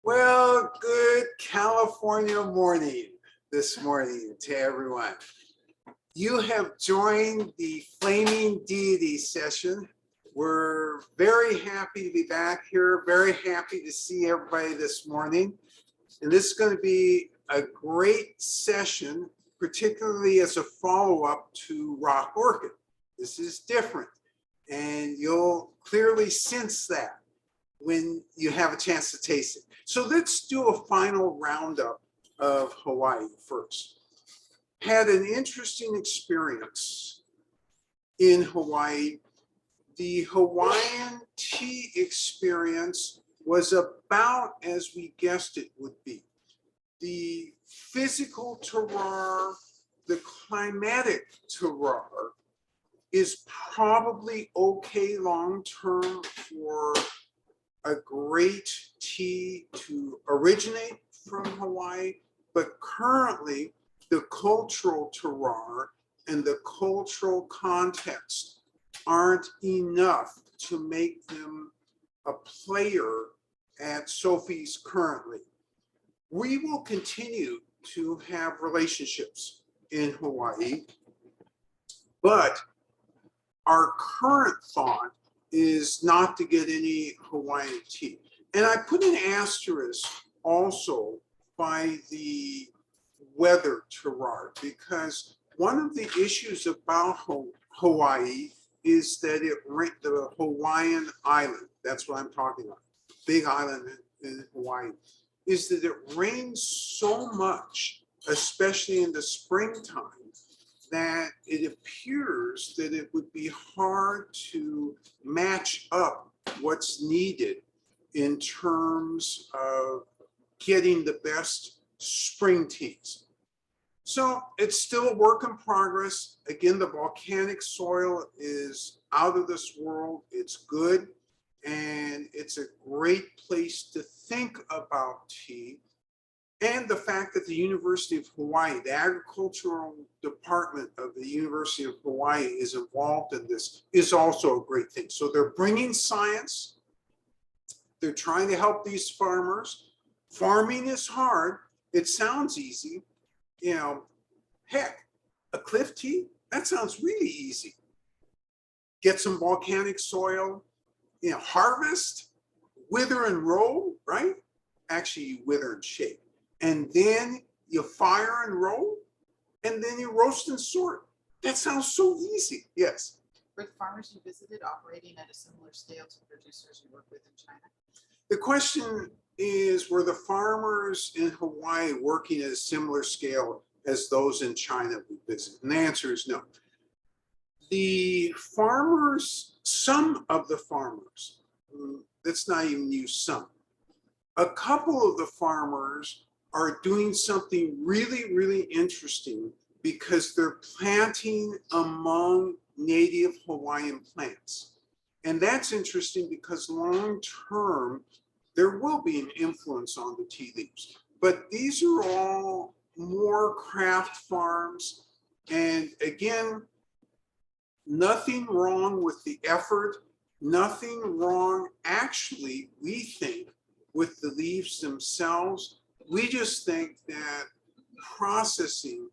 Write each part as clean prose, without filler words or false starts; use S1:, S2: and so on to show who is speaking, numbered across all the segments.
S1: Well, good California morning this morning to everyone. You have joined the Flaming Deity session. We're very happy to be back here, very happy to see everybody this morning. And this is going to be a great session, particularly as a follow-up to Rock Orchid. This is different, and you'll clearly sense that when you have a chance to taste it. So let's do a final roundup of Hawaii first. Had an interesting experience in Hawaii. The Hawaiian tea experience was about as we guessed it would be. The physical terroir, the climatic terroir is probably okay long-term for a great tea to originate from Hawaii, but currently the cultural terroir and the cultural context aren't enough to make them a player at Sophie's currently. We will continue to have relationships in Hawaii, but our current thought is not to get any Hawaiian tea. And I put an asterisk also by the weather terroir, because one of the issues about Hawaii is that the Hawaiian island, that's what I'm talking about, big island in Hawaii, is that it rains so much, especially in the springtime, that it appears that it would be hard to match up what's needed in terms of getting the best spring teas. So it's still a work in progress. Again, the volcanic soil is out of this world. It's good, and it's a great place to think about tea. And the fact that the University of Hawaii, the agricultural department of the University of Hawaii is involved in this is also a great thing. So they're bringing science. They're trying to help these farmers. Farming is hard. It sounds easy. You know, heck, a cliff tea, that sounds really easy. Get some volcanic soil, you know, harvest, wither and roll, right? Actually, you wither and shake. And then you fire and roll, and then you roast and sort. That sounds so easy. Yes.
S2: Were the farmers you visited operating at a similar scale to producers you work with in China?
S1: The question is, were the farmers in Hawaii working at a similar scale as those in China we visited? And the answer is no. The farmers, some of the farmers, let's not even use some, a couple of the farmers are doing something really, really interesting because they're planting among native Hawaiian plants. And that's interesting because long-term, there will be an influence on the tea leaves. But these are all more craft farms. And again, nothing wrong with the effort, nothing wrong, actually, we think, with the leaves themselves. We just think that processing,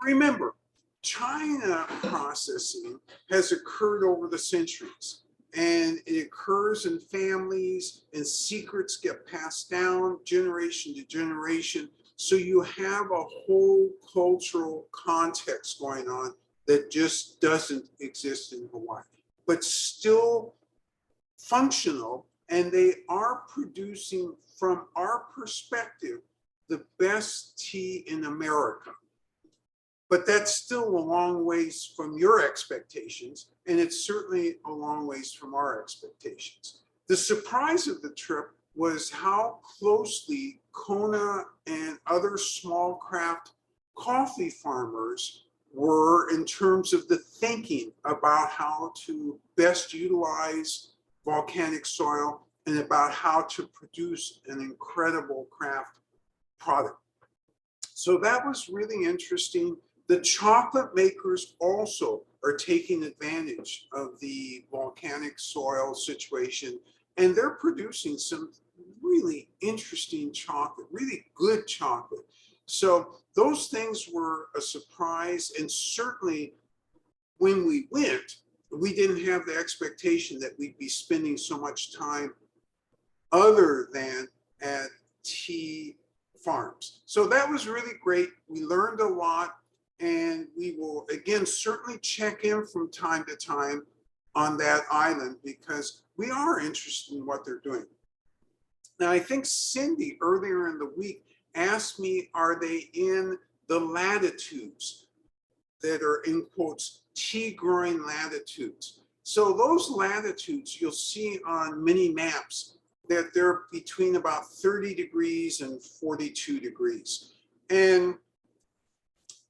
S1: remember, China processing has occurred over the centuries, and it occurs in families, and secrets get passed down generation to generation. So you have a whole cultural context going on that just doesn't exist in Hawaii, but still functional. And they are producing, from our perspective, the best tea in America. But that's still a long ways from your expectations, and it's certainly a long ways from our expectations. The surprise of the trip was how closely Kona and other small craft coffee farmers were in terms of the thinking about how to best utilize volcanic soil and about how to produce an incredible craft product. So that was really interesting. The chocolate makers also are taking advantage of the volcanic soil situation And they're producing some really interesting chocolate, really good chocolate. So those things were a surprise. And certainly when we went, we didn't have the expectation that we'd be spending so much time other than at tea farms. So that was really great. We learned a lot, and we will again certainly check in from time to time on that island because we are interested in what they're doing. Now, I think Cindy earlier in the week asked me, are they in the latitudes that are in quotes tea growing latitudes? So those latitudes you'll see on many maps that they're between about 30 degrees and 42 degrees. And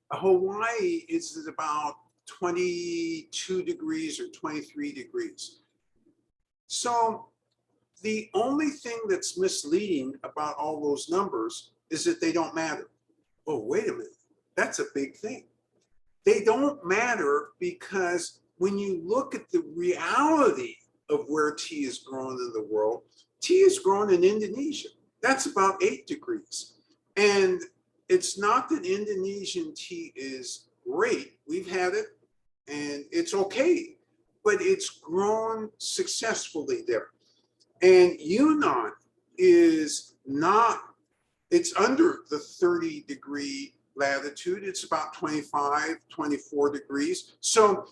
S1: Hawaii is at about 22 degrees or 23 degrees. So the only thing that's misleading about all those numbers is that they don't matter. Oh, wait a minute, that's a big thing. They don't matter because when you look at the reality of where tea is grown in the world, tea is grown in Indonesia. That's about 8 degrees. And it's not that Indonesian tea is great. We've had it and it's okay, but it's grown successfully there. And Yunnan is not, it's under the 30-degree latitude. It's about 25, 24 degrees. So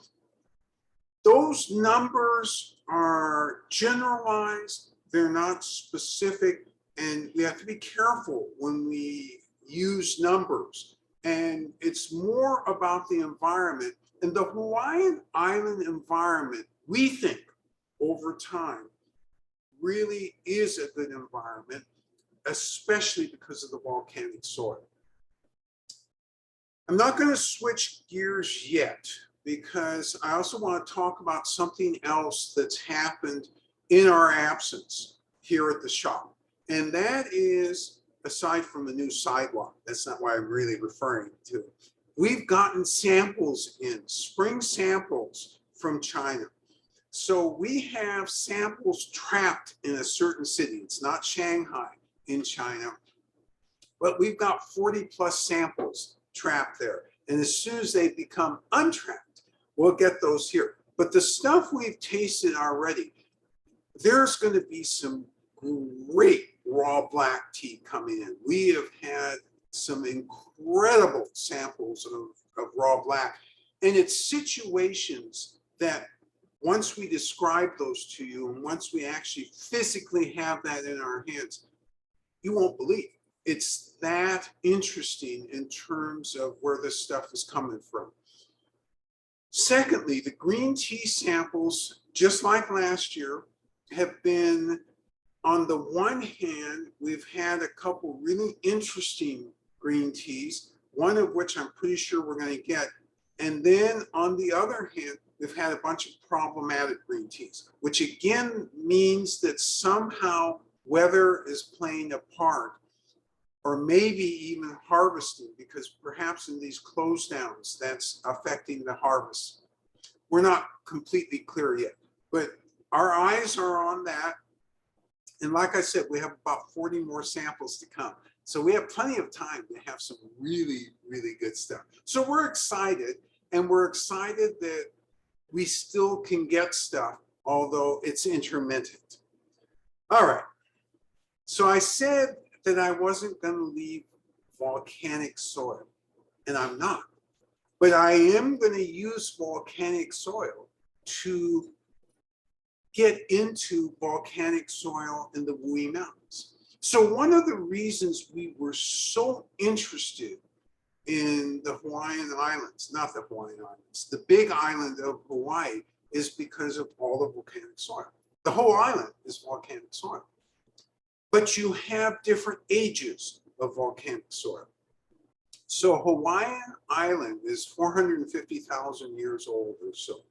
S1: those numbers are generalized. They're not specific. And we have to be careful when we use numbers. And it's more about the environment. And the Hawaiian island environment, we think over time, really is a good environment, especially because of the volcanic soil. I'm not going to switch gears yet because I also want to talk about something else that's happened in our absence here at the shop. And that is, aside from the new sidewalk, that's not what I'm really referring to. We've gotten samples in, spring samples from China. So we have samples trapped in a certain city. It's not Shanghai in China, but we've got 40 plus samples trapped there. And as soon as they become untrapped, we'll get those here. But the stuff we've tasted already, there's going to be some great raw black tea coming in. We have had some incredible samples of raw black. And it's situations that once we describe those to you and once we actually physically have that in our hands, you won't believe it's that interesting in terms of where this stuff is coming from. Secondly, the green tea samples, just like last year, have been, on the one hand, we've had a couple really interesting green teas, one of which I'm pretty sure we're going to get. And then on the other hand, we've had a bunch of problematic green teas, which again means that somehow weather is playing a part, or maybe even harvesting, because perhaps in these close downs, that's affecting the harvest. We're not completely clear yet, but our eyes are on that. And like I said, we have about 40 more samples to come. So we have plenty of time to have some really, really good stuff. So we're excited, and we're excited that we still can get stuff, although it's intermittent. All right. So I said that I wasn't going to leave volcanic soil, and I'm not. But I am going to use volcanic soil to get into volcanic soil in the Wulong Mountains. So one of the reasons we were so interested in the Hawaiian Islands, not the Hawaiian Islands, the big island of Hawaii, is because of all the volcanic soil. The whole island is volcanic soil. But you have different ages of volcanic soil. So Hawaiian Island is 450,000 years old or so.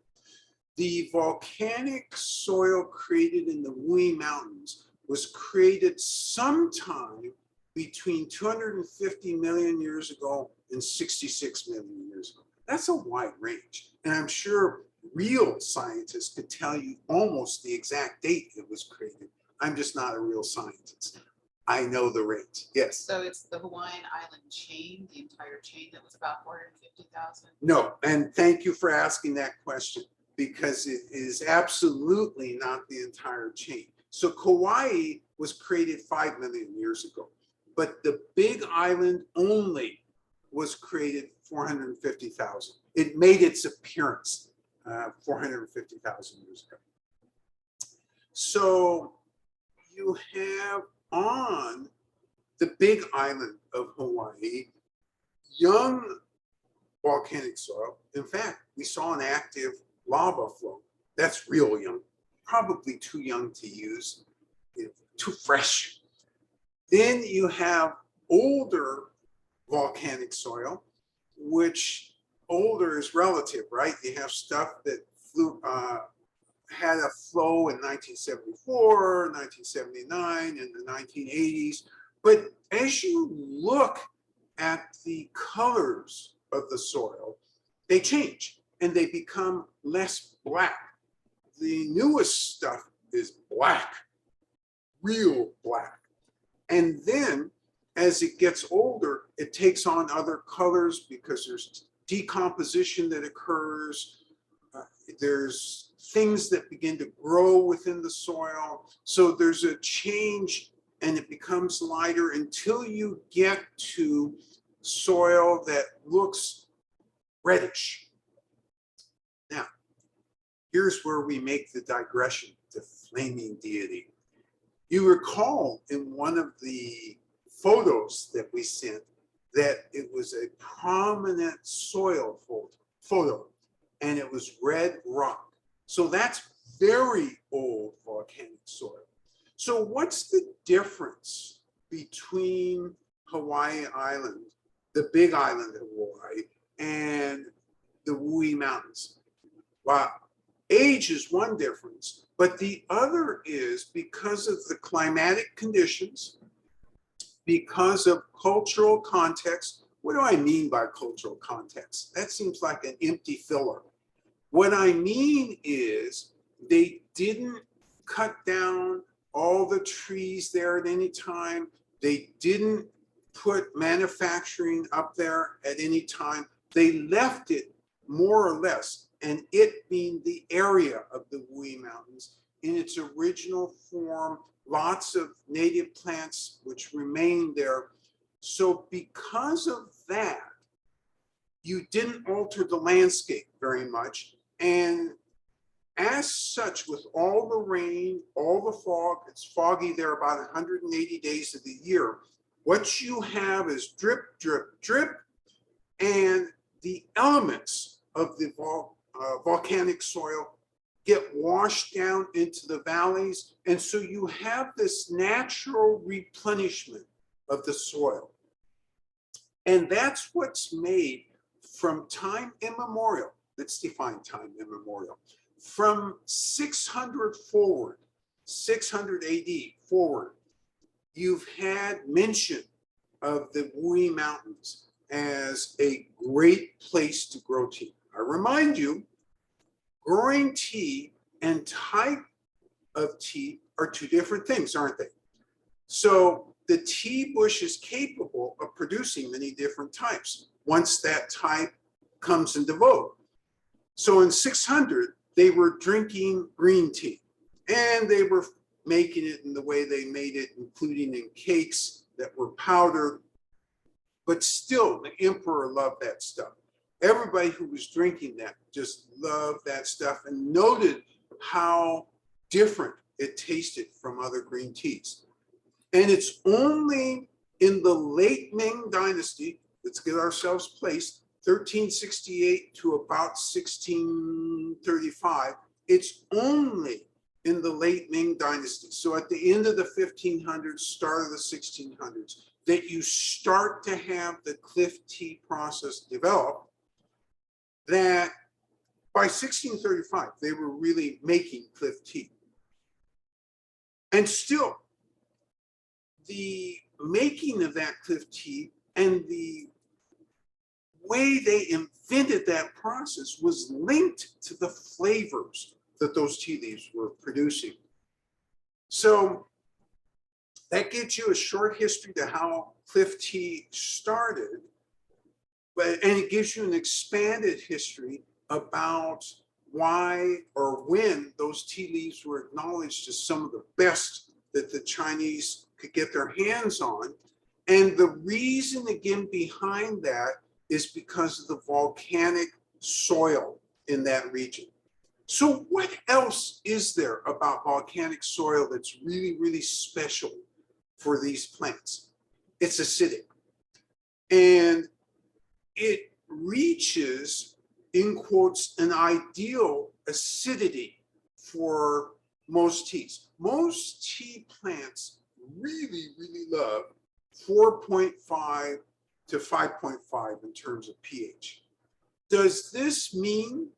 S1: The volcanic soil created in the Wulong Mountains was created sometime between 250 million years ago and 66 million years ago. That's a wide range. And I'm sure real scientists could tell you almost the exact date it was created. I'm just not a real scientist. I know the rate. Yes.
S2: So it's the Hawaiian island chain, the entire chain that was about 450,000?
S1: No, and thank you for asking that question, because it is absolutely not the entire chain. So Kauai was created 5 million years ago, but the Big Island only was created 450,000. It made its appearance 450,000 years ago. So you have on the Big Island of Hawaii young volcanic soil. In fact, we saw an active lava flow. That's real young, probably too young to use, too fresh. Then you have older volcanic soil, which older is relative, right? You have stuff that had a flow in 1974, 1979, in the 1980s. But as you look at the colors of the soil, they change and they become less black. The newest stuff is black, real black. And then as it gets older, it takes on other colors because there's decomposition that occurs. There's things that begin to grow within the soil. So there's a change and it becomes lighter until you get to soil that looks reddish. Now, here's where we make the digression to Flaming Deity. You recall in one of the photos that we sent that it was a prominent soil photo, and it was red rock. So that's very old volcanic soil. So what's the difference between Hawaii Island, the Big Island of Hawaii, and the Wui Mountains? Well, age is one difference, but the other is because of the climatic conditions, because of cultural context. What do I mean by cultural context? That seems like an empty filler. What I mean is they didn't cut down all the trees there at any time. They didn't put manufacturing up there at any time. They left it more or less, and it being the area of the Wui Mountains in its original form, lots of native plants which remain there. So because of that, you didn't alter the landscape very much. And as such, with all the rain, all the fog, it's foggy there about 180 days of the year, what you have is drip, drip, drip, and the elements of the volcanic soil get washed down into the valleys. And so you have this natural replenishment of the soil. And that's what's made from time immemorial. Let's define time immemorial. From 600 forward, 600 AD forward, you've had mention of the Wui Mountains as a great place to grow tea. I remind you, growing tea and type of tea are two different things, aren't they? So the tea bush is capable of producing many different types once that type comes into vogue. So in 600, they were drinking green tea, and they were making it in the way they made it, including in cakes that were powdered. But still, the emperor loved that stuff. Everybody who was drinking that just loved that stuff and noted how different it tasted from other green teas. And it's only in the late Ming Dynasty, let's get ourselves placed, 1368 to about 1635, it's only in the late Ming Dynasty, so at the end of the 1500s, start of the 1600s, that you start to have the cliff tea process develop, that by 1635, they were really making cliff tea. And still, the making of that cliff tea and the way they invented that process was linked to the flavors that those tea leaves were producing. So that gives you a short history to how cliff tea started, and it gives you an expanded history about why or when those tea leaves were acknowledged as some of the best that the Chinese could get their hands on. And the reason again behind that is because of the volcanic soil in that region. So what else is there about volcanic soil that's really, really special for these plants? It's acidic. And it reaches, in quotes, an ideal acidity for most teas. Most tea plants really, really love 4.5 to 5.5 in terms of pH. Does this mean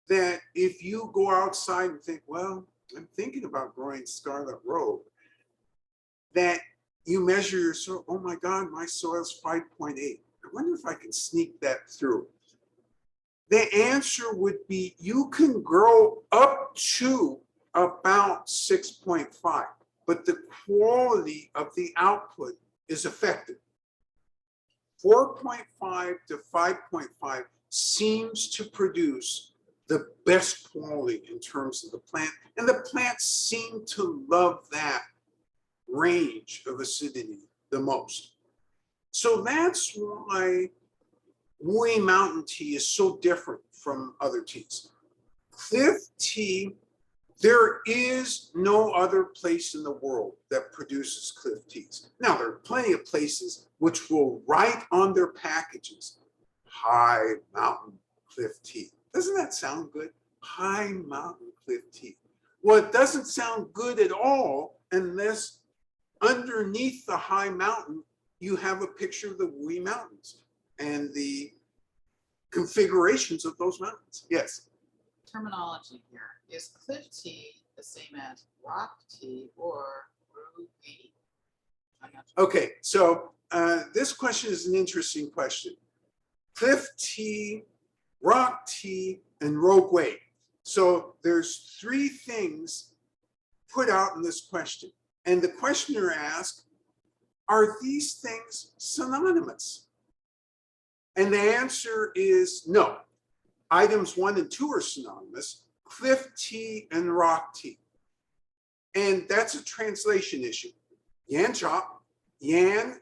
S1: that if you go outside and think, well, I'm thinking about growing scarlet robe, that you measure your soil, oh my God, my soil's 5.8. I wonder if I can sneak that through. The answer would be you can grow up to about 6.5, but the quality of the output is affected. 4.5 to 5.5 seems to produce the best quality in terms of the plant, and the plants seem to love that range of acidity the most. So that's why Wuyi Mountain tea is so different from other teas. Cliff tea, there is no other place in the world that produces cliff teas. Now, there are plenty of places which will write on their packages, high mountain cliff tea. Doesn't that sound good? High mountain cliff tea. Well, it doesn't sound good at all unless underneath the high mountain, you have a picture of the Wuyi Mountains and the configurations of those mountains. Yes.
S2: Terminology here. Is cliff tea the same as rock tea or brewing?
S1: Okay, so this question is an interesting question. Cliff tea, rock tea, and rogue way. So there's three things put out in this question. And the questioner asked, are these things synonymous? And the answer is no. Items 1 and 2 are synonymous, cliff tea and rock tea. And that's a translation issue. Yan chop, yan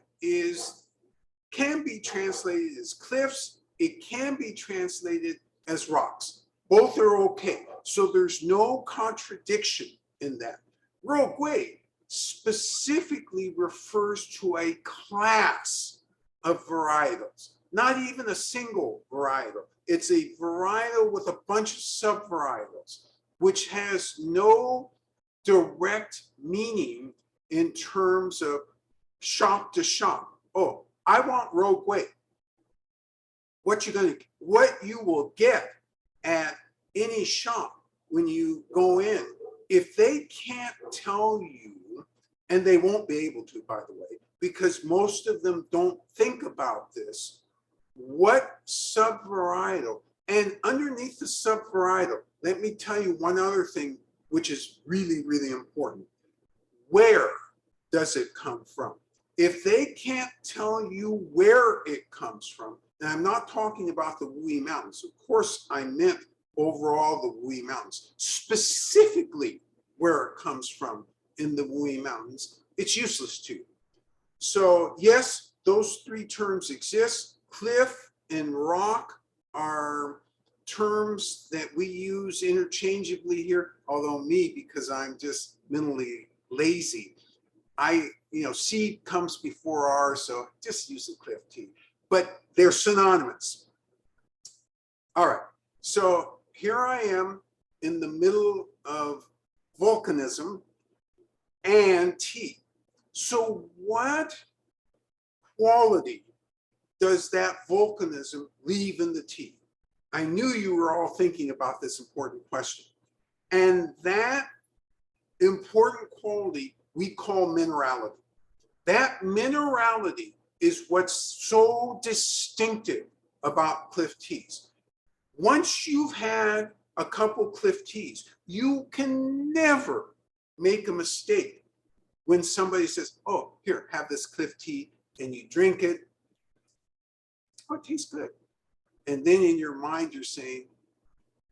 S1: can be translated as cliffs, it can be translated as rocks. Both are okay. So there's no contradiction in that. Rogue way specifically refers to a class of varietals, not even a single varietal. It's a varietal with a bunch of subvarietals, which has no direct meaning in terms of shop to shop. Oh, I want rogue way. What you will get at any shop when you go in, if they can't tell you, and they won't be able to, by the way, because most of them don't think about this, what subvarietal, and underneath the subvarietal, let me tell you one other thing which is really, really important. Where does it come from? If they can't tell you where it comes from, and I'm not talking about the Wuyi Mountains, of course I meant overall the Wuyi Mountains, specifically where it comes from in the Wuyi Mountains, it's useless to you. So yes, those three terms exist. Cliff and rock are terms that we use interchangeably here, although me, because I'm just mentally lazy, C comes before R, so just use the cliff tea. But they're synonymous. All right, so here I am in the middle of volcanism and tea. So what quality does that volcanism leave in the tea? I knew you were all thinking about this important question. And that important quality we call minerality. That minerality is what's so distinctive about cliff teas. Once you've had a couple cliff teas, you can never make a mistake when somebody says, oh, here, have this cliff tea, and you drink it. Oh, it tastes good. And then in your mind, you're saying,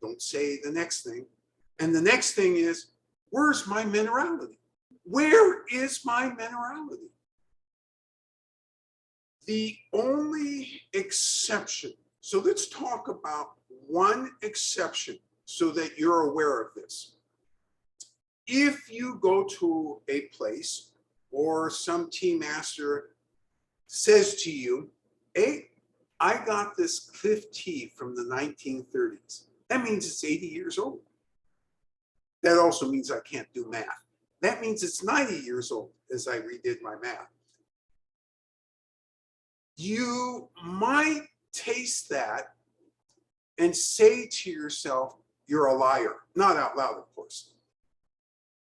S1: don't say the next thing. And the next thing is, where's my minerality? Where is my minerality? The only exception, so let's talk about one exception so that you're aware of this. If you go to a place or some tea master says to you, hey, I got this cliff tea from the 1930s. That means it's 80 years old. That also means I can't do math. That means it's 90 years old as I redid my math. You might taste that and say to yourself, you're a liar. Not out loud, of course.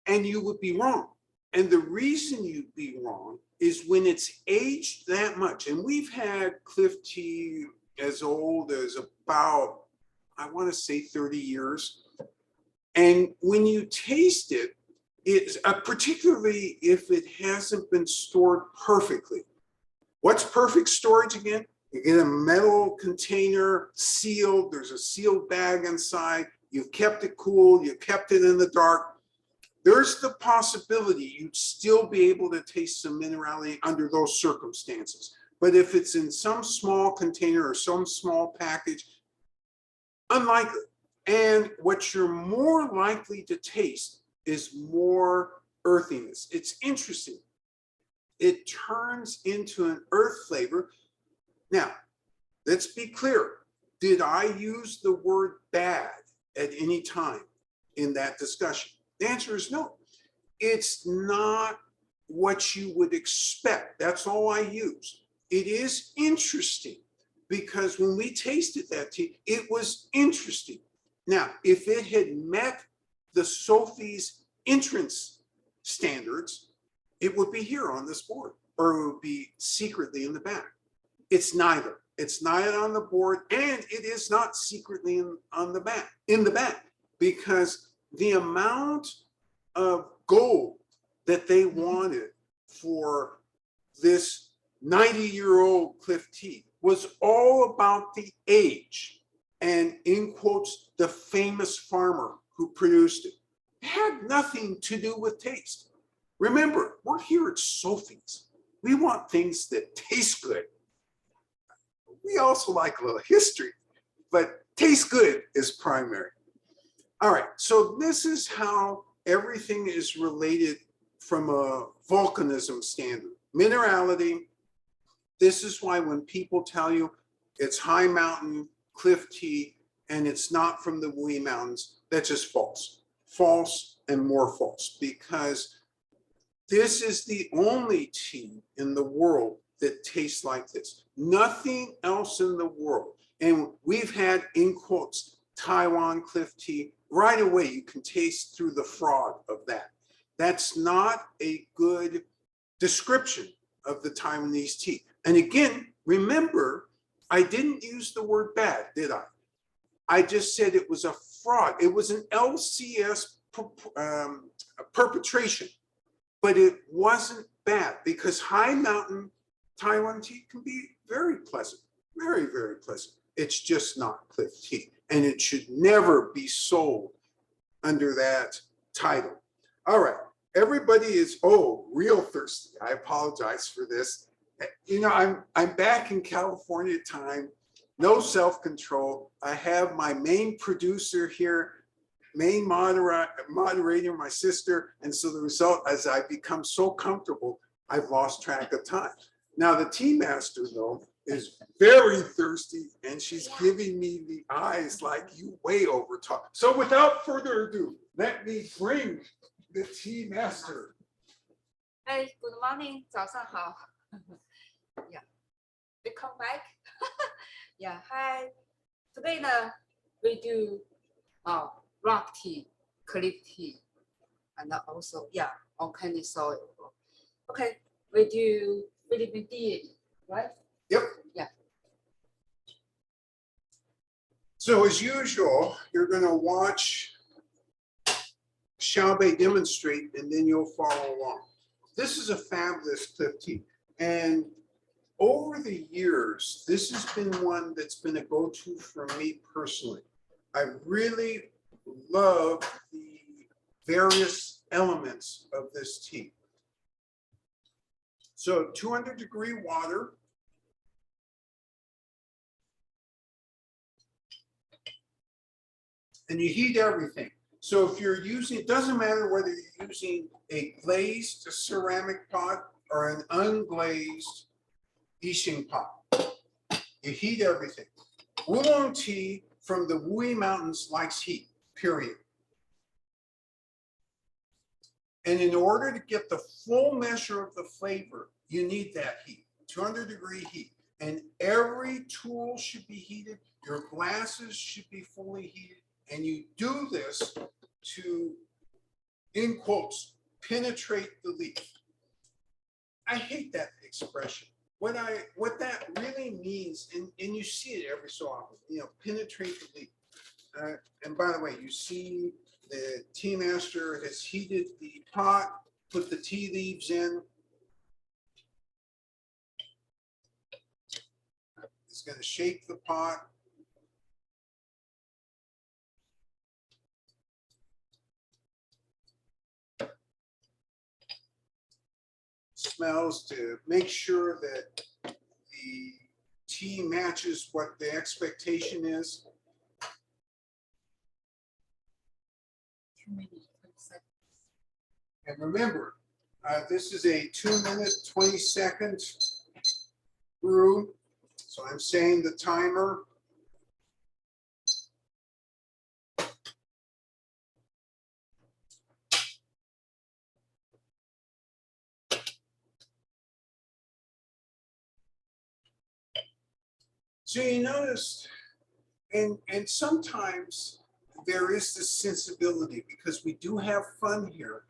S1: And you would be wrong. And the reason you'd be wrong is when it's aged that much. And we've had cliff tea as old as about, I want to say 30 years. And when you taste it, it's particularly if it hasn't been stored perfectly. What's perfect storage again? You get a metal container sealed, there's a sealed bag inside, you've kept it cool, you kept it in the dark. There's the possibility you'd still be able to taste some minerality under those circumstances. But if it's in some small container or some small package, unlikely. And what you're more likely to taste is more earthiness. It's interesting. It turns into an earth flavor. Now, let's be clear. Did I use the word bad at any time in that discussion? The answer is no. It's not what you would expect. That's all I use. It is interesting because when we tasted that tea, it was interesting. Now, if it had met the Sophie's entrance standards, it would be here on this board, or it would be secretly in the back. It's neither. It's neither on the board, and it is not secretly in the back, because the amount of gold that they wanted for this 90-year-old cliff tea was all about the age and, in quotes, the famous farmer who produced it. It had nothing to do with taste. Remember, we're here at Sophie's. We want things that taste good. We also like a little history, but taste good is primary. All right, so this is how everything is related from a volcanism standard. Minerality, this is why when people tell you it's high mountain cliff tea and it's not from the Wulong Mountains, that's just false. False and more false, because this is the only tea in the world that tastes like this. Nothing else in the world. And we've had, in quotes, Taiwan cliff tea. Right away, you can taste through the fraud of that. That's not a good description of the Taiwanese tea. And again, remember, I didn't use the word bad, did I? I just said it was a fraud. It was an LCS perpetration, but it wasn't bad, because high mountain Taiwan tea can be very pleasant, very, very pleasant. It's just not cliff tea, and it should never be sold under that title. All right, everybody is, real thirsty. I apologize for this. You know, I'm back in California time, no self-control. I have my main producer here, main moderator, my sister, and so the result, as I become so comfortable, I've lost track of time. Now the tea master, though, is very thirsty, and she's giving me the eyes like you way over talk. So without further ado, let me bring the tea master.
S3: Hey, good morning. 早上好. Yeah, welcome back. Yeah, hi. Today, we do rock tea, cliff tea, and also volcanic soil. Okay, we do Flaming Deity, right?
S1: Yep.
S3: Yeah.
S1: So as usual, you're going to watch Xiaobei demonstrate, and then you'll follow along. This is a fabulous cliff tea. And over the years, this has been one that's been a go-to for me personally. I really love the various elements of this tea. So 200-degree water. And you heat everything. So if you're using, it doesn't matter whether you're using a glazed ceramic pot or an unglazed Yixing pot. You heat everything. Oolong tea from the Wui Mountains likes heat, period. And in order to get the full measure of the flavor, you need that heat, 200-degree heat. And every tool should be heated. Your glasses should be fully heated. And you do this to, in quotes, penetrate the leaf. I hate that expression. What that really means, and you see it every so often, penetrate the leaf. And by the way, you see the tea master has heated the pot, put the tea leaves in. He's going to shake the pot. Smells to make sure that the tea matches what the expectation is. And remember, this is a 2-minute, 20-second brew. So I'm saying the timer. So you notice, and sometimes there is this sensibility, because we do have fun here,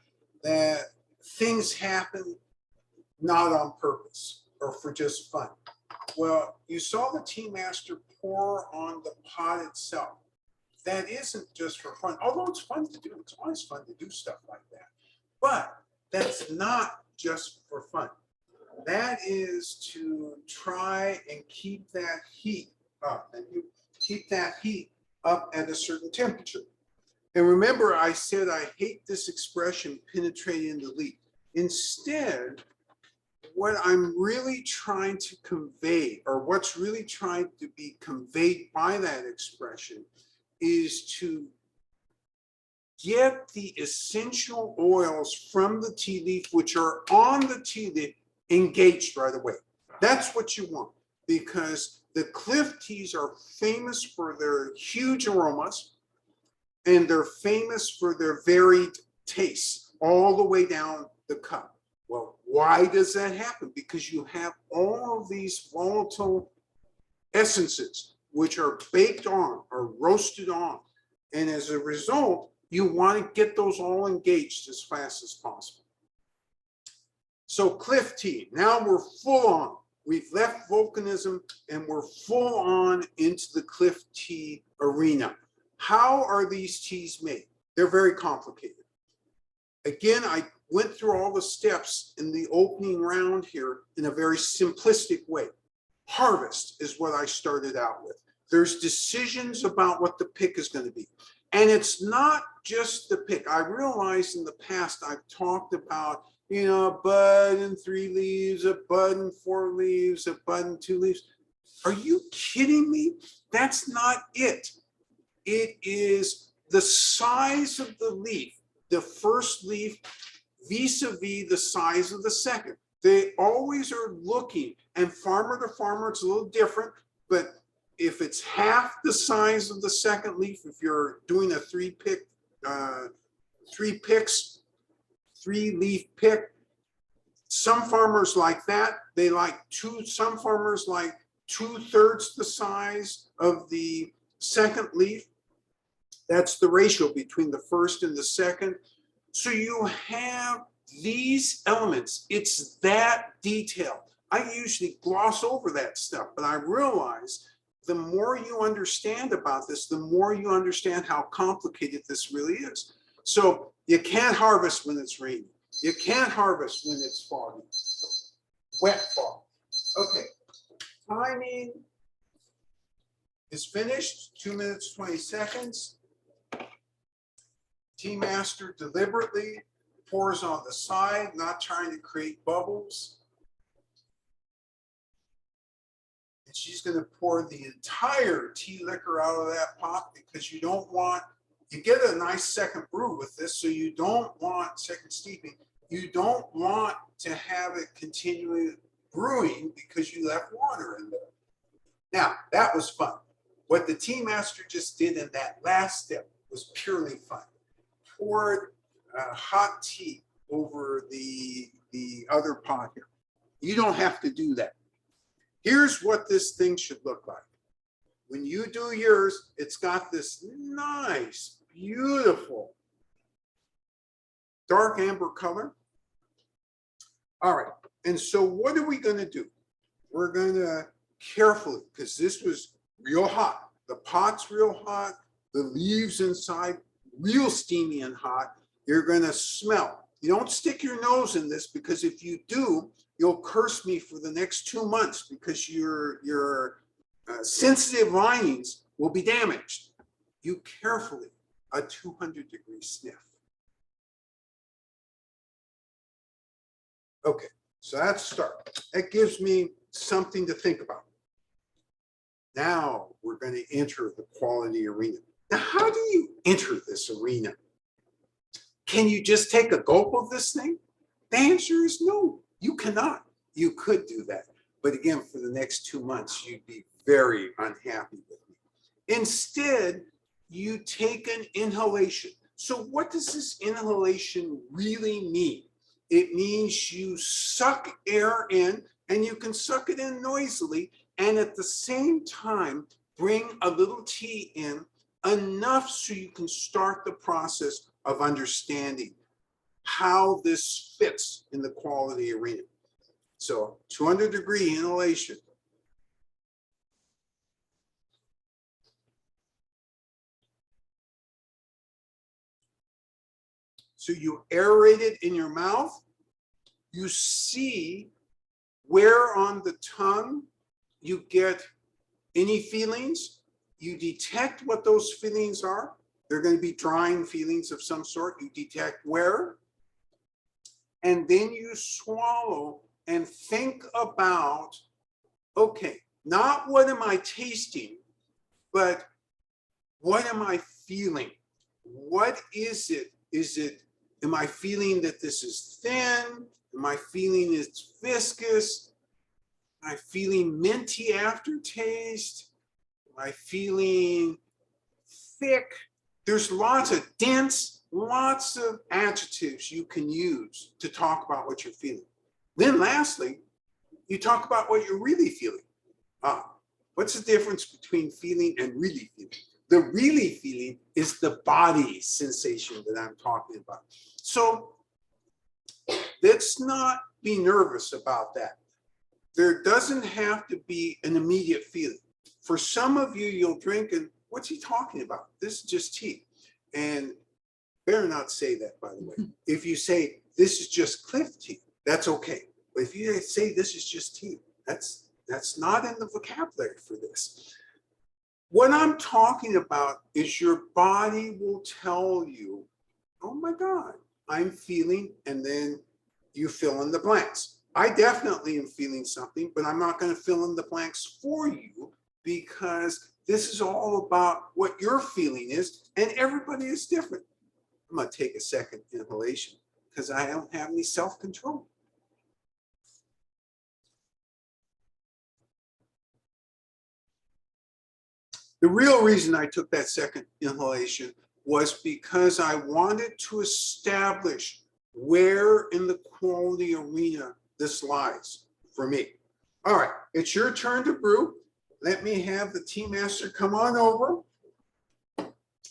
S1: that things happen not on purpose or for just fun. Well, you saw the tea master pour on the pot itself. That isn't just for fun, although it's fun to do. It's always fun to do stuff like that. But that's not just for fun. That is to try and keep that heat up, and you keep that heat up at a certain temperature. And remember, I said I hate this expression, penetrating the leaf. Instead, what I'm really trying to convey, or what's really trying to be conveyed by that expression, is to get the essential oils from the tea leaf, which are on the tea leaf, engaged right away. That's what you want, because the cliff teas are famous for their huge aromas, and they're famous for their varied tastes all the way down the cup. Well, why does that happen? Because you have all of these volatile essences which are baked on or roasted on. And as a result, you want to get those all engaged as fast as possible. So cliff tea, now we're full on. We've left volcanism and we're full on into the cliff tea arena. How are these teas made? They're very complicated. Again, I went through all the steps in the opening round here in a very simplistic way. Harvest is what I started out with. There's decisions about what the pick is going to be. And it's not just the pick. I realized in the past I've talked about, a bud and 3 leaves, a bud and 4 leaves, a bud and 2 leaves. Are you kidding me? That's not it. It is the size of the leaf, the first leaf vis-a-vis the size of the second. They always are looking, and farmer to farmer, it's a little different, but if it's half the size of the second leaf, if you're doing a 3-leaf pick, some farmers like that. They like some farmers like 2/3 the size of the second leaf. That's the ratio between the first and the second. So you have these elements. It's that detailed. I usually gloss over that stuff, but I realize the more you understand about this, the more you understand how complicated this really is. So you can't harvest when it's raining. You can't harvest when it's foggy, wet fall. Okay, timing is finished, 2 minutes, 20 seconds. Tea master deliberately pours on the side, not trying to create bubbles. And she's going to pour the entire tea liquor out of that pot because you don't want, you get a nice second brew with this, so you don't want second steeping. You don't want to have it continually brewing because you left water in there. Now, that was fun. What the tea master just did in that last step was purely fun. Poured hot tea over the other pot here. You don't have to do that. Here's what this thing should look like. When you do yours, it's got this nice, beautiful dark amber color. All right, and so what are we going to do? We're going to carefully, because this was real hot. The pot's real hot. The leaves inside, real steamy and hot. You're going to smell. You don't stick your nose in this, because if you do, you'll curse me for the next 2 months because your sensitive linings will be damaged. You carefully, a 200-degree sniff. Okay, so that's start. That gives me something to think about. Now we're going to enter the quality arena. Now, how do you enter this arena? Can you just take a gulp of this thing? The answer is no, you cannot. You could do that. But again, for the next 2 months, you'd be very unhappy with me. Instead, you take an inhalation. So what does this inhalation really mean? It means you suck air in, and you can suck it in noisily, and at the same time, bring a little tea in, enough so you can start the process of understanding how this fits in the quality arena. So 200-degree inhalation. So you aerate it in your mouth. You see where on the tongue you get any feelings. You detect what those feelings are. They're going to be drying feelings of some sort. You detect where. And then you swallow and think about, okay, not what am I tasting, but what am I feeling? What is it? Am I feeling that this is thin? Am I feeling it's viscous? Am I feeling minty aftertaste? Am I feeling thick? There's lots of dense, lots of adjectives you can use to talk about what you're feeling. Then lastly, you talk about what you're really feeling. What's the difference between feeling and really feeling? The really feeling is the body sensation that I'm talking about. So let's not be nervous about that. There doesn't have to be an immediate feeling. For some of you, you'll drink and what's he talking about? This is just tea. And better not say that, by the way. If you say this is just cliff tea, that's okay. But if you say this is just tea, that's not in the vocabulary for this. What I'm talking about is your body will tell you, oh my God, I'm feeling, and then you fill in the blanks. I definitely am feeling something, but I'm not going to fill in the blanks for you because this is all about what your feeling is, and everybody is different. I'm going to take a second inhalation because I don't have any self-control. The real reason I took that second inhalation was because I wanted to establish where in the quality arena this lies for me. All right, it's your turn to brew. Let me have the tea master come on over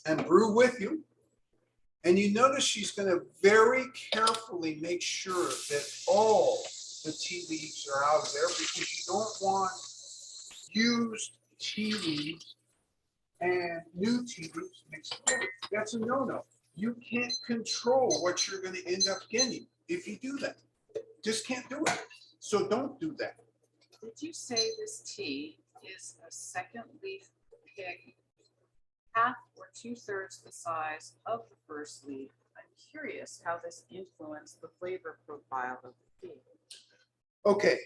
S1: and brew with you. And you notice she's going to very carefully make sure that all the tea leaves are out of there because you don't want used tea leaves and new tea leaves mixed together. That's a no-no. You can't control what you're going to end up getting if you do that. Just can't do it. So don't do that.
S2: Did you say this tea is a second leaf pick, half or 2/3 the size of the first leaf? I'm curious how this influenced the flavor profile of the tea.
S1: Okay.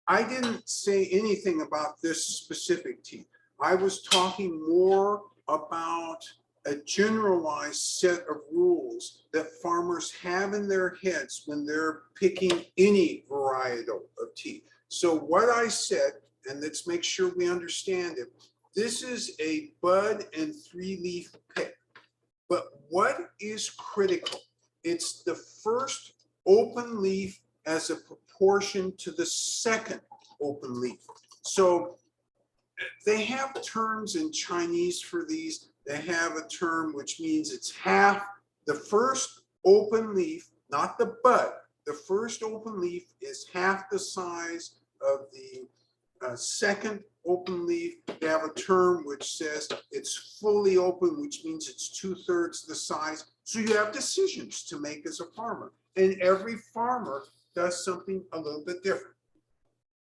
S1: I didn't say anything about this specific tea. I was talking more about a generalized set of rules that farmers have in their heads when they're picking any varietal of tea. So what I said, and let's make sure we understand it, this is a bud and 3-leaf pick. But what is critical? It's the first open leaf as a proportion to the second open leaf. So they have terms in Chinese for these. They have a term which means it's half the first open leaf, not the bud. The first open leaf is half the size of the second open leaf. They have a term which says it's fully open, which means it's 2/3 the size. So you have decisions to make as a farmer. And every farmer does something a little bit different.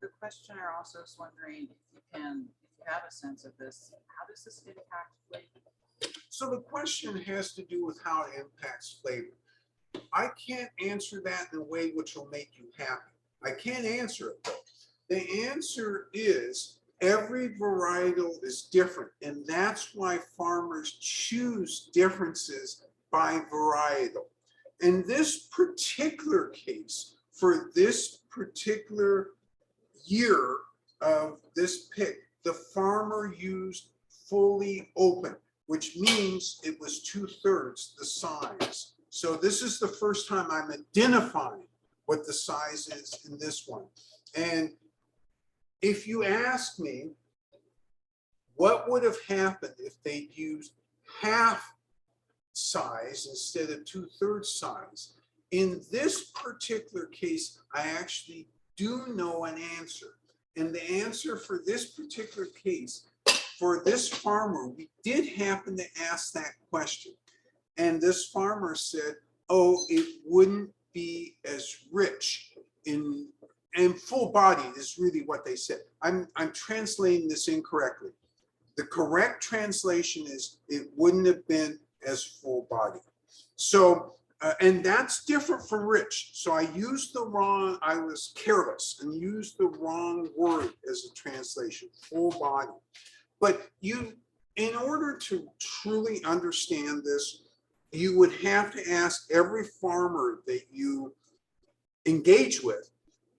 S2: The questioner also is wondering if you have a sense of this, how does this impact flavor?
S1: So the question has to do with how it impacts flavor. I can't answer that in a way which will make you happy. I can't answer it though. The answer is every varietal is different, and that's why farmers choose differences by varietal. In this particular case, for this particular year of this pick, the farmer used fully open, which means it was 2/3 the size. So this is the first time I'm identifying what the size is in this one. And if you ask me, what would have happened if they'd used half size instead of 2/3 size? In this particular case, I actually do know an answer. And the answer for this particular case, for this farmer, we did happen to ask that question. And this farmer said, oh, it wouldn't be as rich and full-bodied is really what they said. I'm translating this incorrectly. The correct translation is it wouldn't have been as full-bodied. So, and that's different from rich. So I used the wrong, I was careless and used the wrong word as a translation, full-bodied. But you, in order to truly understand this, you would have to ask every farmer that you engage with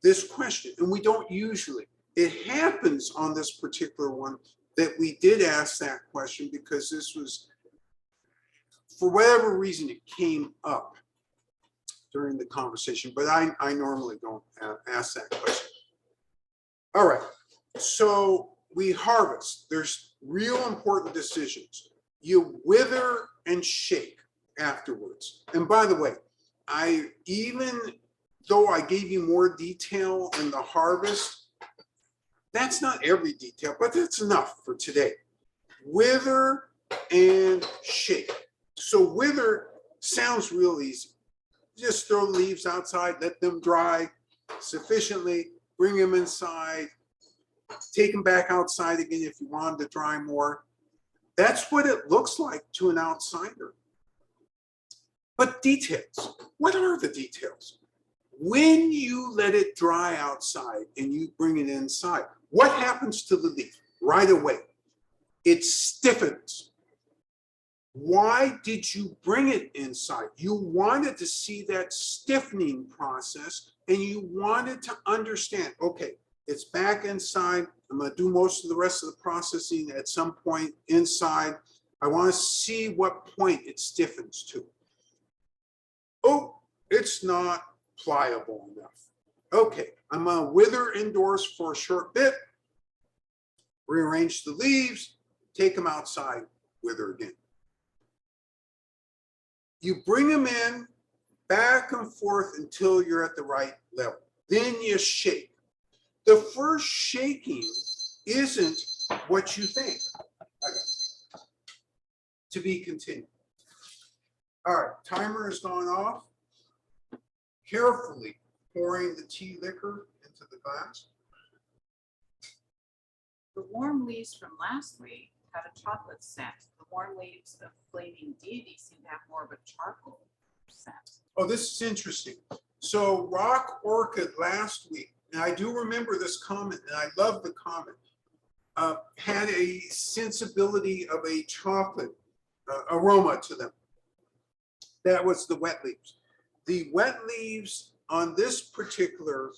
S1: this question, and we don't usually. It happens on this particular one that we did ask that question because this was, for whatever reason, it came up during the conversation, but I normally don't ask that question. All right, so we harvest. There's real important decisions. You wither and shake afterwards. And by the way, even though I gave you more detail in the harvest, that's not every detail, but that's enough for today. Wither and shake. So wither sounds real easy. Just throw the leaves outside, let them dry sufficiently, bring them inside, take them back outside again if you want them to dry more. That's what it looks like to an outsider. But details, what are the details? When you let it dry outside and you bring it inside, what happens to the leaf right away? It stiffens. Why did you bring it inside? You wanted to see that stiffening process and you wanted to understand, okay, it's back inside. I'm going to do most of the rest of the processing at some point inside. I want to see what point it stiffens to. Oh, it's not pliable enough. Okay, I'm going to wither indoors for a short bit, rearrange the leaves, take them outside, wither again. You bring them in back and forth until you're at the right level. Then you shake. The first shaking isn't what you think. To be continued. All right, timer has gone off. Carefully pouring the tea liquor into the glass.
S2: The warm leaves from last week had a chocolate scent. The warm leaves of Flaming Deity seem to have more of a charcoal scent.
S1: Oh, this is interesting. So Rock Orchid last week, and I do remember this comment, and I love the comment, had a sensibility of a chocolate aroma to them. That was the wet leaves. The wet leaves on this particular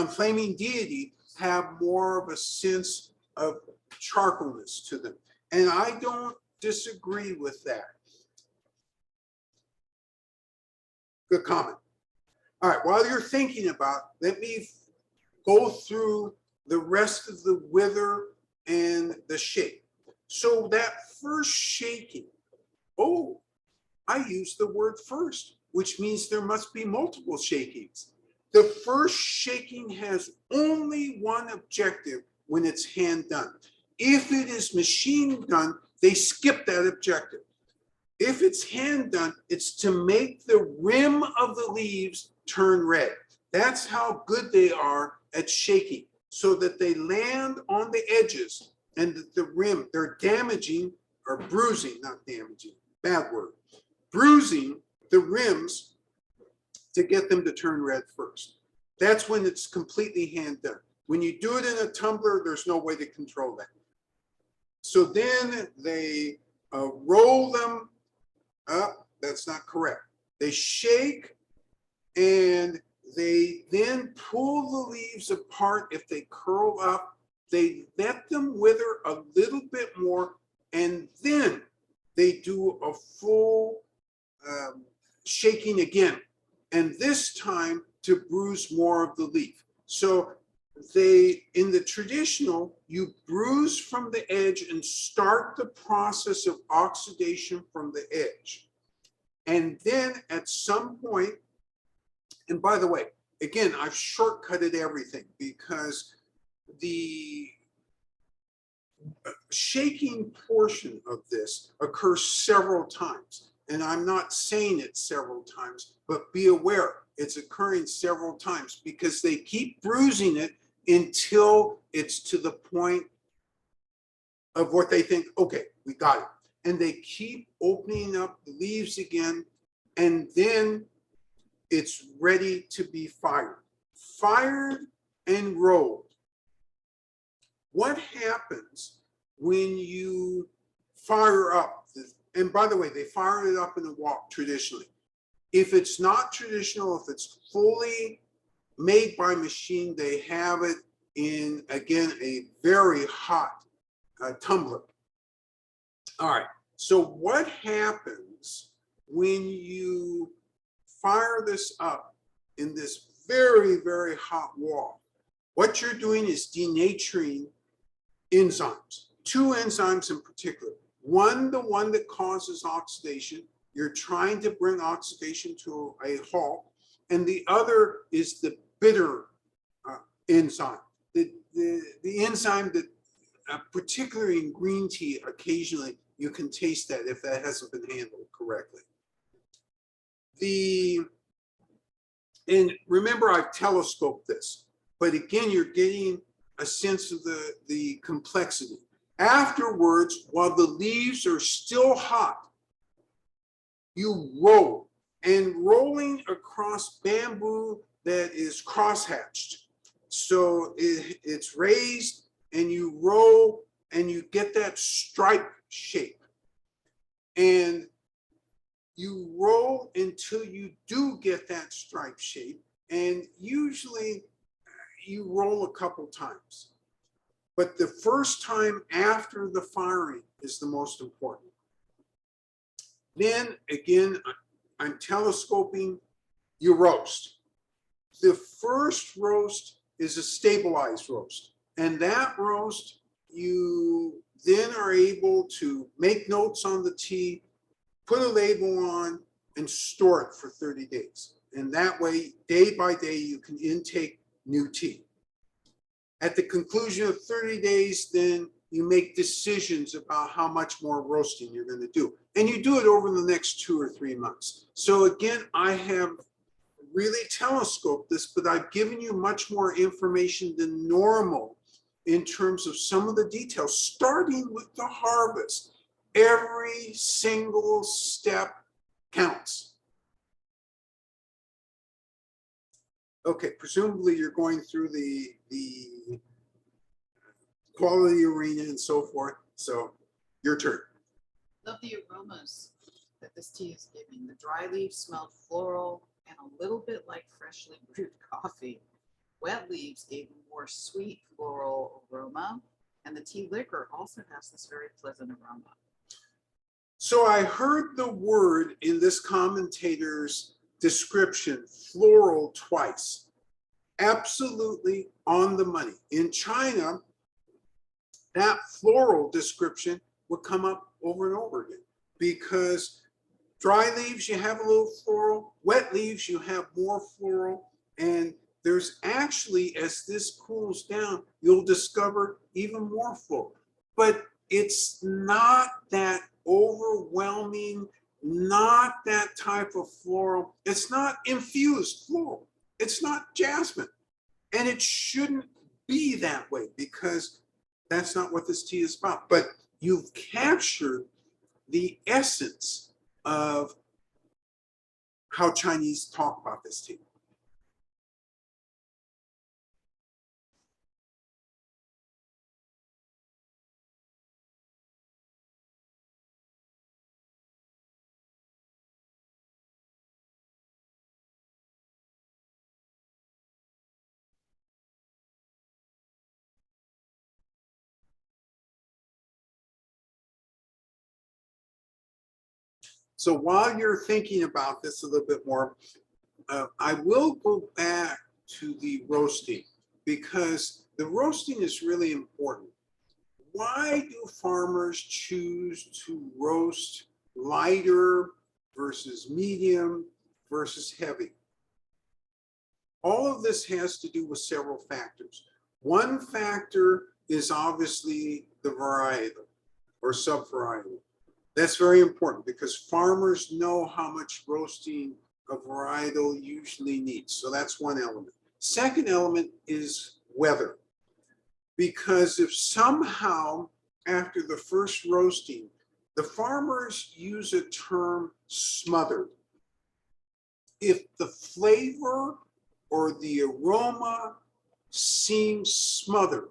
S1: Flaming Deity have more of a sense of charcoalness to them. And I don't disagree with that. Good comment. All right, while you're thinking about, let me go through the rest of the wither and the shake. So that first shaking, oh, I used the word first, which means there must be multiple shakings. The first shaking has only one objective when it's hand done. If it is machine done, they skip that objective. If it's hand done, it's to make the rim of the leaves turn red. That's how good they are at shaking, so that they land on the edges and the rim, they're damaging or bruising, not damaging, bad word, bruising the rims to get them to turn red first. That's when it's completely hand done. When you do it in a tumbler, there's no way to control that. So then they roll them up. That's not correct. They shake and they then pull the leaves apart. If they curl up, they let them wither a little bit more, and then they do a full shaking again, and this time to bruise more of the leaf. So they, in the traditional, you bruise from the edge and start the process of oxidation from the edge. And then at some point, and by the way, again, I've shortcutted everything because the shaking portion of this occurs several times. And I'm not saying it several times, but be aware it's occurring several times because they keep bruising it until it's to the point of what they think, okay, we got it. And they keep opening up the leaves again, and then it's ready to be fired. Fired and rolled. What happens when you fire up? And by the way, they fire it up in the wok traditionally. If it's not traditional, if it's fully made by machine, they have it in, again, a very hot tumbler. All right, so what happens when you fire this up in this very, very hot wok? What you're doing is denaturing enzymes, two enzymes in particular. One, the one that causes oxidation. You're trying to bring oxidation to a halt. And the other is the bitter enzyme, the enzyme that, particularly in green tea, occasionally you can taste that if that hasn't been handled correctly. And remember, I've telescoped this, but again, you're getting a sense of the complexity. Afterwards, while the leaves are still hot, you roll, and rolling across bamboo that is crosshatched. So it's raised, and you roll, and you get that stripe shape. And you roll until you do get that stripe shape, and usually you roll a couple times. But the first time after the firing is the most important. Then again, I'm telescoping, you roast. The first roast is a stabilized roast. And that roast, you then are able to make notes on the tea, put a label on, and store it for 30 days. And that way, day by day, you can intake new tea. At the conclusion of 30 days, then you make decisions about how much more roasting you're going to do. And you do it over the next 2 or 3 months. So again, I have really telescoped this, but I've given you much more information than normal in terms of some of the details, starting with the harvest. Every single step counts. Okay, presumably you're going through the quality arena and so forth. So your turn.
S2: Love the aromas that this tea is giving. The dry leaves smelled floral and a little bit like freshly brewed coffee. Wet leaves gave a more sweet floral aroma, and the tea liquor also has this very pleasant aroma.
S1: So I heard the word in this commentator's description, floral, twice. Absolutely on the money. In China, that floral description would come up over and over again, because dry leaves, you have a little floral, wet leaves, you have more floral, and there's actually, as this cools down, you'll discover even more floral. But it's not that overwhelming, not that type of floral. It's not infused floral. It's not jasmine. And it shouldn't be that way, because that's not what this tea is about. But you've captured the essence of how Chinese talk about this tea. So while you're thinking about this a little bit more, I will go back to the roasting, because the roasting is really important. Why do farmers choose to roast lighter versus medium versus heavy? All of this has to do with several factors. One factor is obviously the varietal or subvarietal. That's very important, because farmers know how much roasting a varietal usually needs. So that's one element. Second element is weather. Because if somehow after the first roasting, the farmers use a term smothered. If the flavor or the aroma seems smothered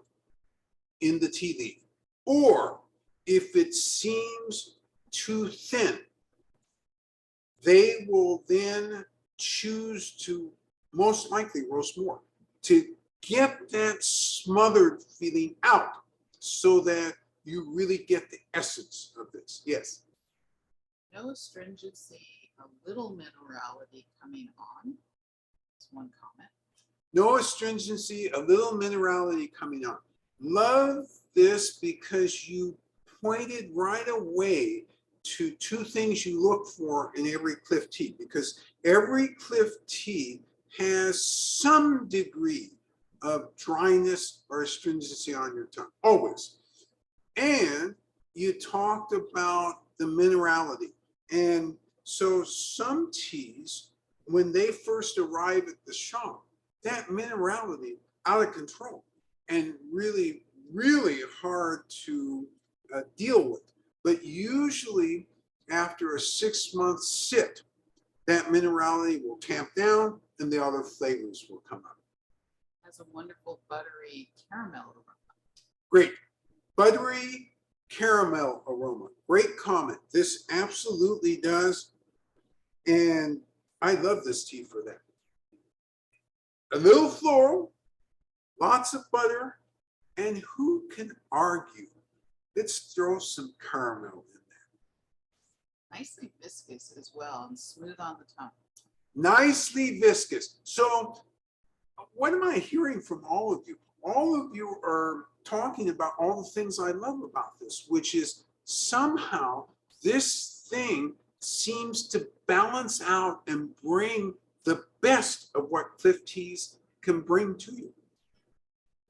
S1: in the tea leaf, or if it seems too thin, they will then choose to most likely roast more to get that smothered feeling out, so that you really get the essence of this. Yes.
S2: No astringency, a little minerality coming on. That's one comment.
S1: No astringency, a little minerality coming on. Love this, because you pointed right away to two things you look for in every cliff tea, because every cliff tea has some degree of dryness or astringency on your tongue, always. And you talked about the minerality. And so some teas, when they first arrive at the shop, that minerality out of control and really, really hard to deal with. But usually after a 6-month sit, that minerality will tamp down and the other flavors will come up.
S2: Has a wonderful buttery caramel aroma.
S1: Great. Buttery caramel aroma. Great comment. This absolutely does. And I love this tea for that. A little floral, lots of butter, and who can argue? Let's throw some caramel in there.
S2: Nicely viscous as well and smooth on the tongue.
S1: Nicely viscous. So what am I hearing from all of you? All of you are talking about all the things I love about this, which is somehow this thing seems to balance out and bring the best of what cliff teas can bring to you.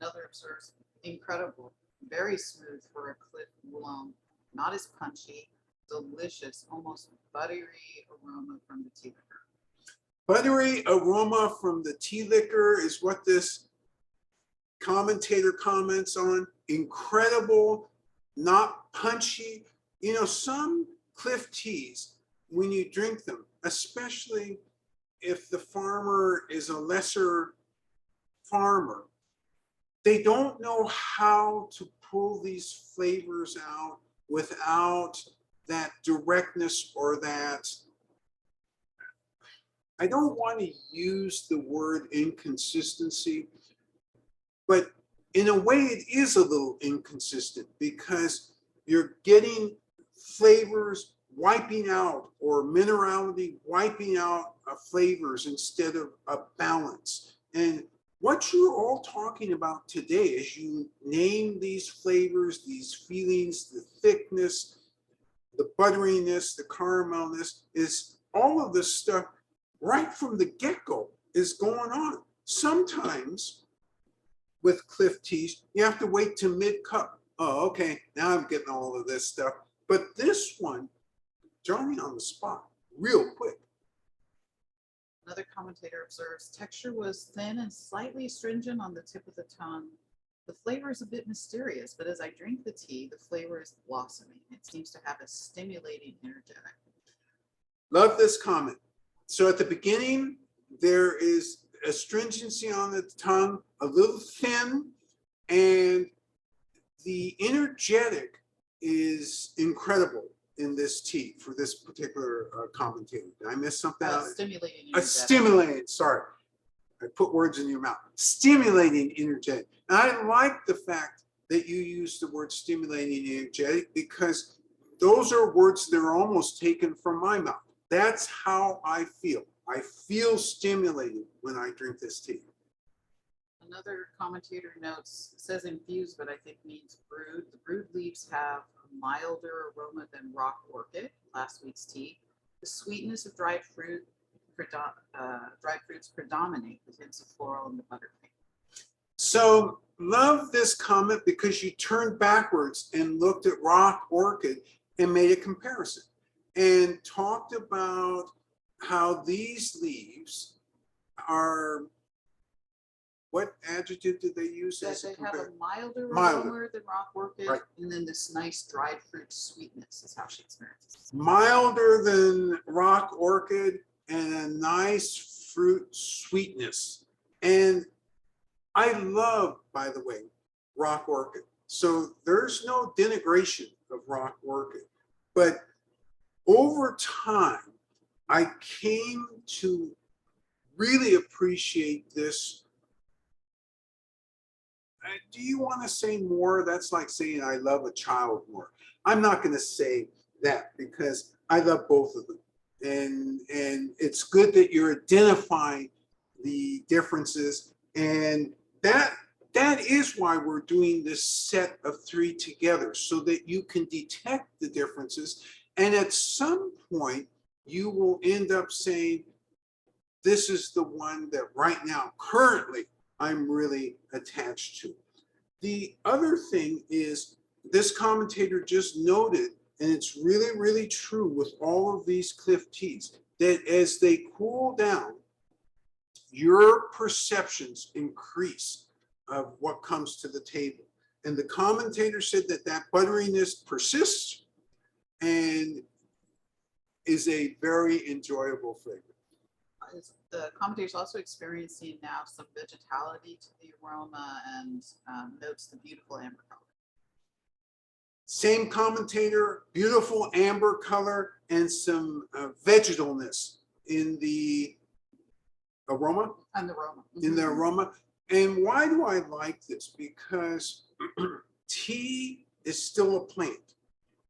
S2: Another observes, incredible, very smooth for a cliff Wulong, not as punchy, delicious, almost buttery aroma from the tea liquor.
S1: Buttery aroma from the tea liquor is what this commentator comments on. Incredible, not punchy. You know, some cliff teas, when you drink them, especially if the farmer is a lesser farmer, they don't know how to pull these flavors out without that directness or that, I don't want to use the word inconsistency, but in a way it is a little inconsistent because you're getting flavors wiping out or minerality wiping out flavors instead of a balance. And what you're all talking about today as you name these flavors, these feelings, the thickness, the butteriness, the caramelness, is all of this stuff right from the get-go is going on. Sometimes with cliff teas, you have to wait to mid-cup. Oh, okay, now I'm getting all of this stuff. But this one, Johnny on the spot, real quick.
S2: Another commentator observes, texture was thin and slightly astringent on the tip of the tongue. The flavor is a bit mysterious, but as I drink the tea, the flavor is blossoming. It seems to have a stimulating energetic.
S1: Love this comment. So at the beginning, there is astringency on the tongue, a little thin, and the energetic is incredible in this tea for this particular commentator. Did I miss something out?
S2: Stimulating
S1: A stimulating, sorry. I put words in your mouth. Stimulating energetic. And I like the fact that you use the word stimulating energetic because those are words that are almost taken from my mouth. That's how I feel. I feel stimulated when I drink this tea.
S2: Another commentator notes, says infused, but I think means brewed. The brewed leaves have a milder aroma than rock orchid, last week's tea. The sweetness of dried fruits predominate with hints of floral in the buttercream.
S1: So love this comment because you turned backwards and looked at rock orchid and made a comparison and talked about how these leaves are, what adjective did they use?
S2: That
S1: as a
S2: they have a milder
S1: Milder.
S2: aroma than rock orchid,
S1: Right.
S2: and then this nice dried fruit sweetness is how she experiences it.
S1: Milder than rock orchid and a nice fruit sweetness. And I love, by the way, rock orchid. So there's no denigration of rock orchid. But over time, I came to really appreciate this. Do you want to say more? That's like saying I love a child more. I'm not going to say that because I love both of them. And it's good that you're identifying the differences. And that is why we're doing this set of three together so that you can detect the differences. And at some point, you will end up saying, this is the one that right now, currently, I'm really attached to. The other thing is this commentator just noted, and it's really, really true with all of these cliff teas, that as they cool down, your perceptions increase of what comes to the table. And the commentator said that that butteriness persists and is a very enjoyable flavor.
S2: The commentator is also experiencing now some vegetality to the aroma and notes the beautiful amber color.
S1: Same commentator, beautiful amber color and some vegetalness in the aroma.
S2: And the aroma.
S1: In the aroma. And why do I like this? Because tea is still a plant.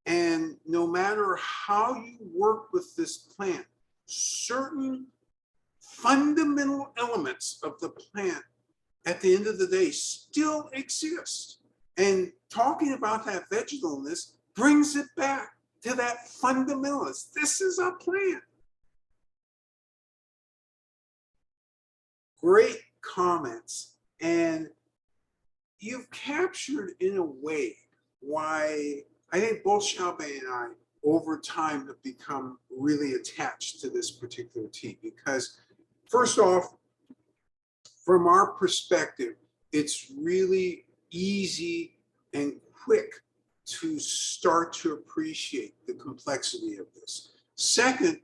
S1: And no matter how you work with this plant, certain fundamental elements of the plant at the end of the day still exist. And talking about that vegetalness brings it back to that fundamentalist. This is a plant. Great comments. And you've captured in a way why I think both Xiaobei and I over time have become really attached to this particular tea, because first off, from our perspective, it's really easy and quick to start to appreciate the complexity of this. Second,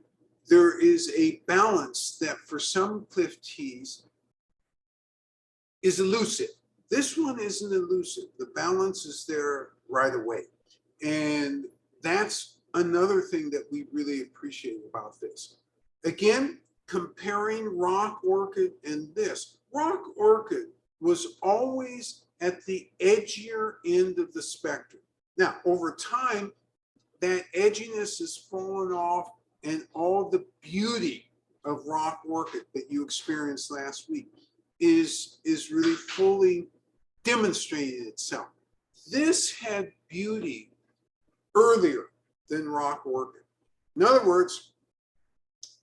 S1: there is a balance that for some cliff teas is elusive. This one isn't elusive. The balance is there right away. And that's another thing that we really appreciate about this. Again, comparing rock orchid and this. Rock orchid was always at the edgier end of the spectrum. Now, over time, that edginess has fallen off, and all the beauty of rock orchid that you experienced last week is really fully demonstrating itself. This had beauty earlier than rock orchid. In other words,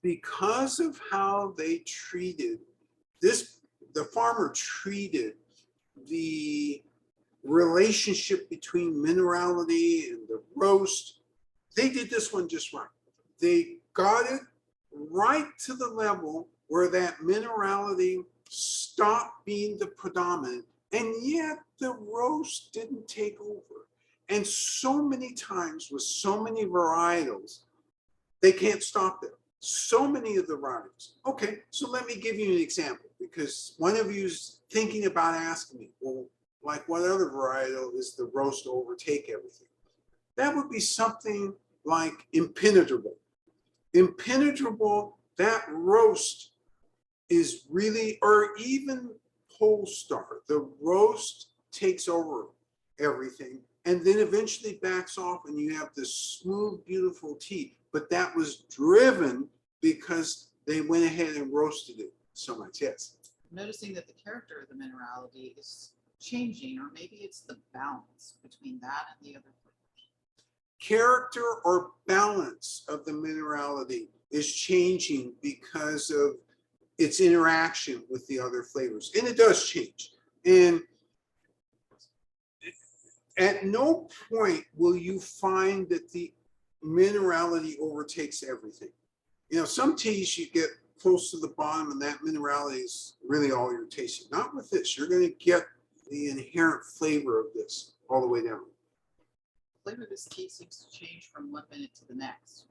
S1: because of how they treated this, the farmer treated the relationship between minerality and the roast, they did this one just right. They got it right to the level where that minerality stopped being the predominant, and yet the roast didn't take over. And so many times with so many varietals, they can't stop there. So many of the varietals. Okay, so let me give you an example, because one of you's thinking about asking me, well, like what other varietal is the roast to overtake everything? That would be something like impenetrable. Impenetrable, that roast is really, or even Polestar, the roast takes over everything and then eventually backs off, and you have this smooth, beautiful tea. But that was driven because they went ahead and roasted it so much. Yes.
S2: Noticing that the character of the minerality is changing, or maybe it's the balance between that and the other flavors.
S1: Character or balance of the minerality is changing because of its interaction with the other flavors. And it does change. And at no point will you find that the minerality overtakes everything. You know, some teas you get close to the bottom and that minerality is really all you're tasting. Not with this. You're going to get the inherent flavor of this all the way down.
S2: The flavor of this tea seems to change from 1 minute to the next.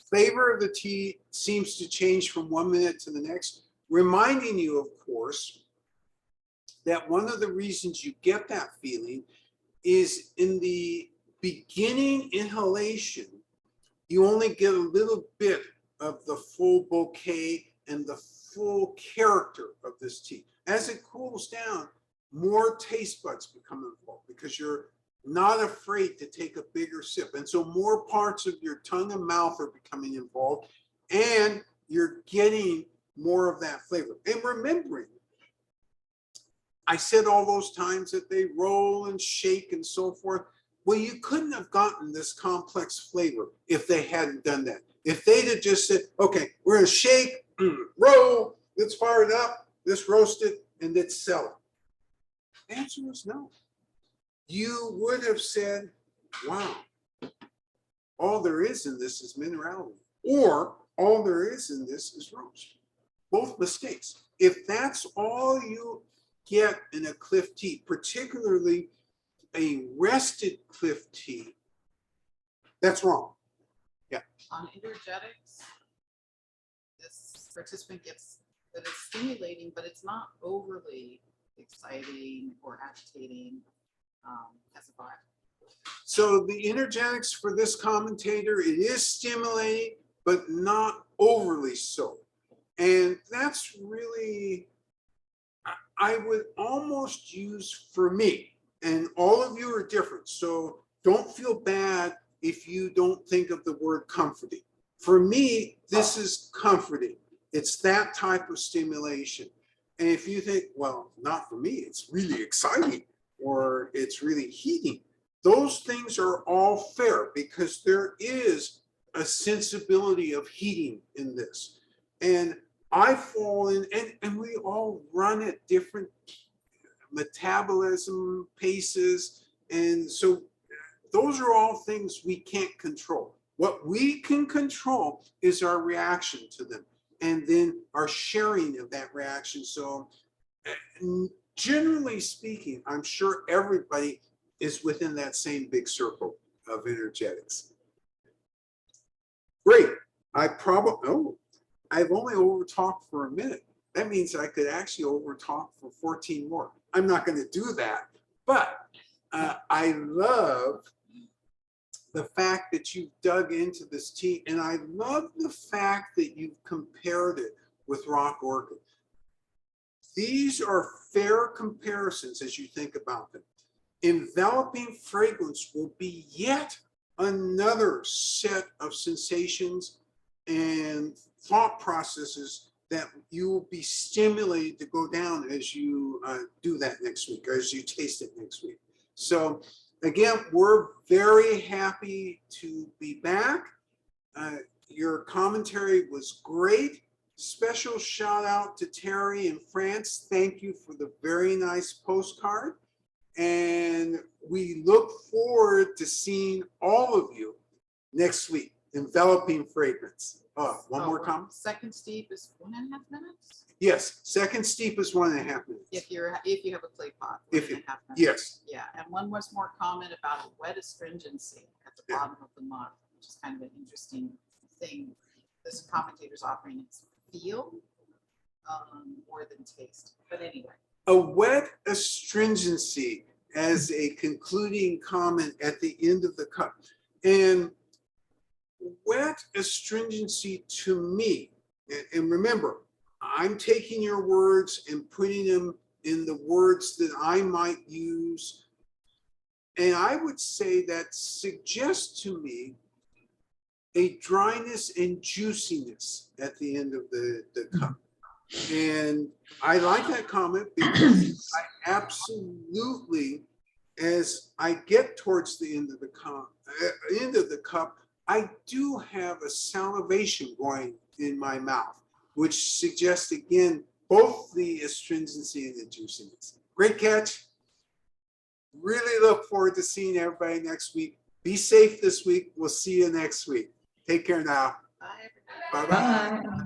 S1: Flavor of the tea seems to change from 1 minute to the next, reminding you, of course, that one of the reasons you get that feeling is in the beginning inhalation, you only get a little bit of the full bouquet and the full character of this tea. As it cools down, more taste buds become involved because you're not afraid to take a bigger sip. And so more parts of your tongue and mouth are becoming involved, and you're getting more of that flavor. And remembering, I said all those times that they roll and shake and so forth. Well, you couldn't have gotten this complex flavor if they hadn't done that. If they'd have just said, okay, we're gonna shake, roll, let's fire it up, let's roast it, and let's sell it. The answer was no. You would have said, wow, all there is in this is minerality, or all there is in this is roast. Both mistakes. If that's all you get in a cliff tea, particularly a rested cliff tea, that's wrong. Yeah.
S2: On energetics, this participant gets that it's stimulating, but it's not overly exciting or agitating as a vibe.
S1: So the energetics for this commentator, it is stimulating, but not overly so. And that's really, I would almost use, for me, and all of you are different, so don't feel bad if you don't think of the word comforting. For me, this is comforting. It's that type of stimulation. And if you think, well, not for me, it's really exciting or it's really heating, those things are all fair because there is a sensibility of heating in this. And I fall in, and we all run at different metabolism paces. And so those are all things we can't control. What we can control is our reaction to them, and then our sharing of that reaction. So generally speaking, I'm sure everybody is within that same big circle of energetics. Great. I've only over talked for a minute. That means I could actually over talk for 14 more. I'm not going to do that, but I love the fact that you've dug into this tea, and I love the fact that you've compared it with rock orchid. These are fair comparisons as you think about them. Enveloping fragrance will be yet another set of sensations and thought processes that you will be stimulated to go down as you do that next week, or as you taste it next week. So again, we're very happy to be back. Your commentary was great. Special shout out to Terry in France. Thank you for the very nice postcard. And we look forward to seeing all of you next week. Enveloping fragrance. One more comment.
S2: Second steep is 1.5 minutes.
S1: Yes, second steep is 1.5 minutes.
S2: If you have a clay pot,
S1: If
S2: 1.5 minutes.
S1: Yes.
S2: Yeah, and one was more comment about a wet astringency at the bottom of the mug, which is kind of an interesting thing. This commentator's offering is feel more than taste. But anyway.
S1: A wet astringency as a concluding comment at the end of the cup. And wet astringency to me, and remember, I'm taking your words and putting them in the words that I might use. And I would say that suggests to me a dryness and juiciness at the end of the cup. And I like that comment because I absolutely, as I get towards the end of the cup, I do have a salivation going in my mouth, which suggests again both the astringency and the juiciness. Great catch. Really look forward to seeing everybody next week. Be safe this week. We'll see you next week. Take care now.
S2: Bye.
S1: Bye-bye.
S4: Bye.